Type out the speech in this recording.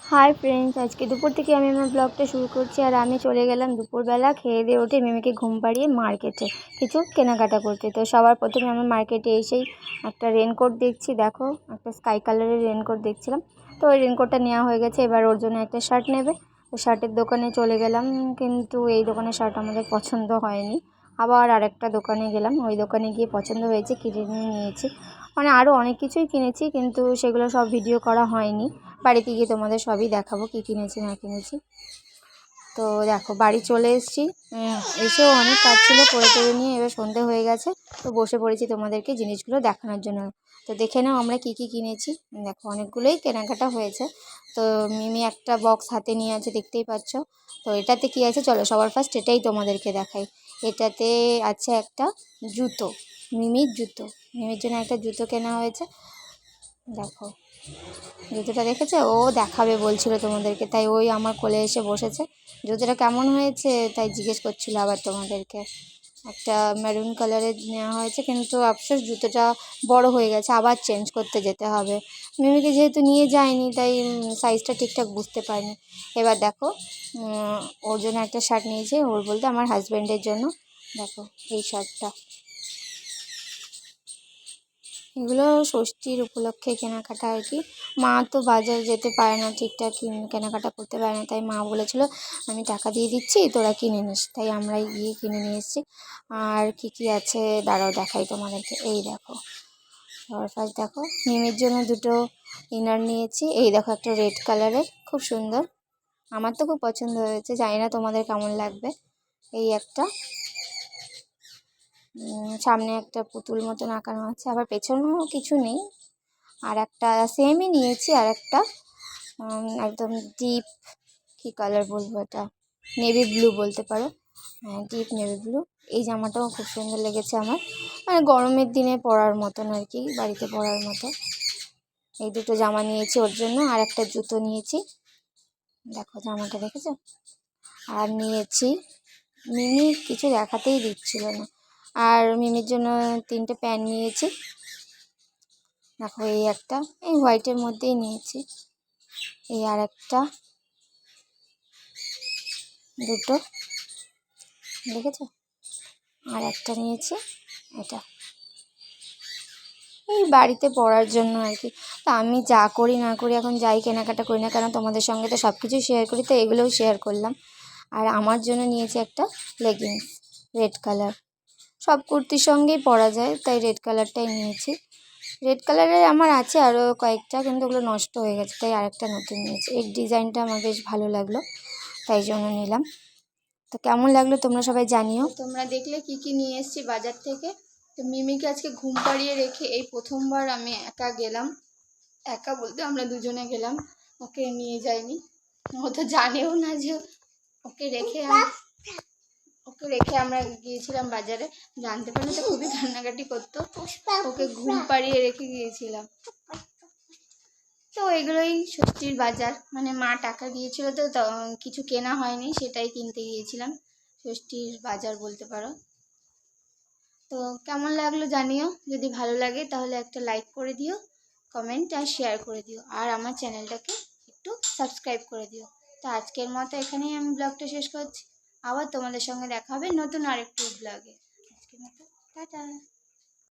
Hi friends, आज के दोपहर থেকে আমি আমার ব্লগটা শুরু করছি। আর আমি চলে গেলাম দুপুরবেলা খেয়ে দিয়ে উঠে মিমিকে ঘুম পাড়িয়ে মার্কেটে কিছু কেনাকাটা করতে। তো সবার প্রথমে আমি মার্কেটে এসেই একটা রেনকোট দেখছি। দেখো, একটা স্কাই কালারের রেনকোট দেখছিলাম। তো ওই রেনকোটটা নেওয়া হয়ে গেছে। এবার ওর জন্য একটা শার্ট নেবে। তো শার্টের দোকানে চলে গেলাম, কিন্তু এই দোকানের শার্ট আমাদের পছন্দ হয়নি। আবার আরেকটা দোকানে গেলাম, ওই দোকানে গিয়ে পছন্দ হয়েছে, কিনে নিয়েছি। মানে আরও অনেক কিছুই কিনেছি, কিন্তু সেগুলো সব ভিডিও করা হয়নি। বাড়িতে গিয়ে তোমাদের সবই দেখাবো কী কিনেছি না কিনেছি। তো দেখো, বাড়ি চলে এসেছি। এসেও অনেক কাজ ছিল, করে টোরে নিয়ে এবার সন্ধে হয়ে গেছে। তো বসে পড়েছি তোমাদেরকে জিনিসগুলো দেখানোর জন্য। তো দেখে নাও আমরা কী কী কিনেছি। দেখো, অনেকগুলোই কেনাকাটা হয়েছে। তো মিমি একটা বক্স হাতে নিয়ে আছে, দেখতেই পাচ্ছ। তো এটাতে কী আছে চলো সবার ফার্স্ট এটাই তোমাদেরকে দেখাই। এটাতে আছে একটা জুতো, মিমির জুতো। মিমির জন্য একটা জুতো কেনা হয়েছে। দেখো, জুতোটা দেখেছে, ও দেখাবে বলছিল তোমাদেরকে, তাই ওই আমার কোলে এসে বসেছে। জুতোটা কেমন হয়েছে তাই জিজ্ঞেস করছিল আবার তোমাদেরকে। একটা মেরুন কালারের নেওয়া হয়েছে, কিন্তু আফসোস জুতোটা বড় হয়ে গেছে, আবার চেঞ্জ করতে যেতে হবে। মিমিকে যেহেতু নিয়ে যায়নি, তাই সাইজটা ঠিকঠাক বুঝতে পারিনি। এবার দেখো, ওর জন্য একটা শার্ট নিয়েছে, ওর বলতে আমার হাজব্যান্ডের জন্য। দেখো এই শার্টটা, এগুলো ষষ্ঠীর উপলক্ষে কেনাকাটা আর কি। মা তো বাজার যেতে পারে না, ঠিকঠাক কেনাকাটা করতে পারে না, তাই মা বলেছিল আমি টাকা দিয়ে দিচ্ছি, তোরা কিনে নিস। তাই আমরাই গিয়ে কিনে নিয়ে এসেছি। আর কি কি আছে দাঁড়াও দেখাই তোমাদেরকে। এই দেখো, সবার ফার্স্ট দেখো, মিমির জন্য দুটো ইনার নিয়েছি। এই দেখো, একটা রেড কালারের, খুব সুন্দর, আমার তো খুব পছন্দ হয়েছে, জানি না তোমাদের কেমন লাগবে। এই একটা সামনে একটা পুতুল মতন আঁকানো আছে, আবার পেছনেও কিছু নেই। আর একটা সেমই নিয়েছি, আর একটা একদম ডিপ, কী কালার বলবো, এটা নেভি ব্লু বলতে পারো। হ্যাঁ, ডিপ নেভি ব্লু। এই জামাটাও খুব সুন্দর লেগেছে আমার, মানে গরমের দিনে পরার মতন আর কি, বাড়িতে পরার মতো। এই দুটো জামা নিয়েছি ওর জন্য। আর একটা জুতো নিয়েছি, দেখো জামাটা দেখেছো। আর নিয়েছি, মিমি কিছু দেখাতেই দিচ্ছিল না। আর মিমির জন্য তিনটে প্যান্ট নিয়েছি। দেখো, এই একটা এই হোয়াইটের মধ্যেই নিয়েছি। এই আর একটা, দুটো দেখেছো। আর একটা নিয়েছি এটা, এই বাড়িতে পরার জন্য আর কি। তো আমি যা করি না করি, এখন যাই কেনাকাটা করি না কেন, তোমাদের সঙ্গে তো সব কিছুই শেয়ার করি, তো এগুলোও শেয়ার করলাম। আর আমার জন্য নিয়েছি একটা লেগিংস, রেড কালার। সব কুর্তির সঙ্গেই পরা যায়, তাই রেড কালারটাই নিয়েছি। রেড কালারের আমার আছে আরও কয়েকটা, কিন্তু ওগুলো নষ্ট হয়ে গেছে, তাই আরেকটা নতুন নিয়েছি। এই ডিজাইনটা আমার বেশ ভালো লাগলো, তাই জন্য নিলাম। তো কেমন লাগলো তোমরা সবাই জানিও। তোমরা দেখলে কি কি নিয়ে এসেছি বাজার থেকে। তো মিমিকে আজকে ঘুম পাড়িয়ে রেখে এই প্রথমবার আমি একা গেলাম। একা বলতে আমরা দুজনে গেলাম, ওকে নিয়ে যাইনি। ও তো জানেও না যে ওকে রেখে আমরা গিয়েছিলাম বাজারে। জানতে পারলে তো খুবই কান্নাকাটি করতো, ওকে ঘুম পাড়িয়ে রেখে গিয়েছিলাম। তো এগুলোই ষষ্ঠীর বাজার, মানে মা টাকা দিয়েছিল, তো কিছু কেনা হয়নি, সেটাই কিনতে গিয়েছিলাম। ষষ্ঠীর বাজার বলতে পারো। তো কেমন লাগলো জানিও, যদি ভালো লাগে তাহলে একটা লাইক করে দিও, কমেন্ট আর শেয়ার করে দিও, আর আমার চ্যানেলটাকে একটু সাবস্ক্রাইব করে দিও। তো আজকের মতো এখানেই আমি ব্লগটা শেষ করছি। আবার তোমাদের সঙ্গে দেখা হবে নতুন আরেকটু ব্লগে। আজকের মতো টাটা।